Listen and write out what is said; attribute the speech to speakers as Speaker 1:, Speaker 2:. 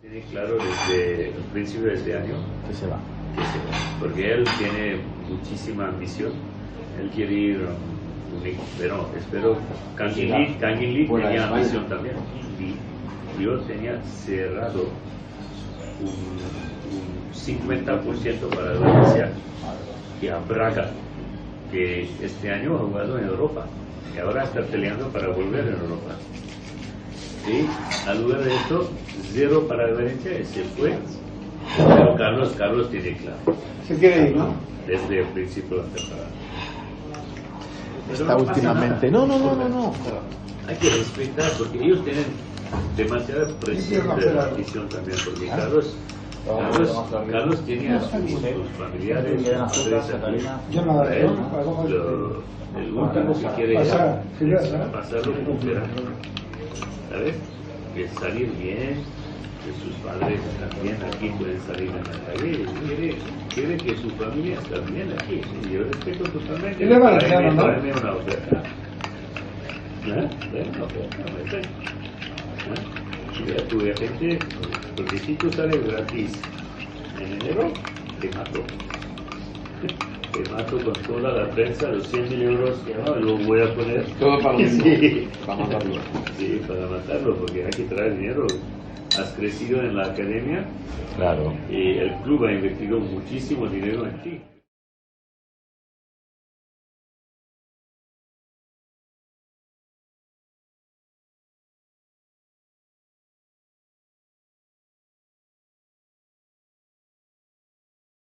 Speaker 1: Tiene claro desde el principio de este año
Speaker 2: que se va.
Speaker 1: Porque él tiene muchísima ambición. Él quiere ir, pero espero, Kangin Lee tenía ambición también. Y yo tenía cerrado un 50% para Valencia y a Braga, que este año ha jugado en Europa y ahora está peleando para volver en Europa. Y al lugar de esto, 0 para Valencia y se fue. Pero Carlos tiene claro.
Speaker 3: Se quiere ir, ¿no?
Speaker 1: Desde el principio de la temporada.
Speaker 2: Está últimamente. No.
Speaker 1: Hay que respetar porque ellos tienen demasiada presión de la afición también. Porque Carlos tiene a sus familiares, sus padres aquí. Para él, el último que quiere es pasarlo como quiera. ¿Sabes? Que salir bien, que sus padres también aquí pueden salir en la calle. Quiere que su familia esté bien aquí. Y yo respeto totalmente.
Speaker 3: Él es valenciano, ¿no?
Speaker 1: Tráeme una oferta. Una oferta. Tu gente, porque si tú sales gratis en enero, te mato. Te mato con toda la prensa, los 100.000 euros que no, lo voy a poner.
Speaker 4: Todo para lo mismo,
Speaker 1: sí.
Speaker 4: para matarlo.
Speaker 1: Sí, para matarlo, porque hay que traer dinero. Has crecido en la academia.
Speaker 2: Claro.
Speaker 1: Y el club ha invertido muchísimo dinero en ti.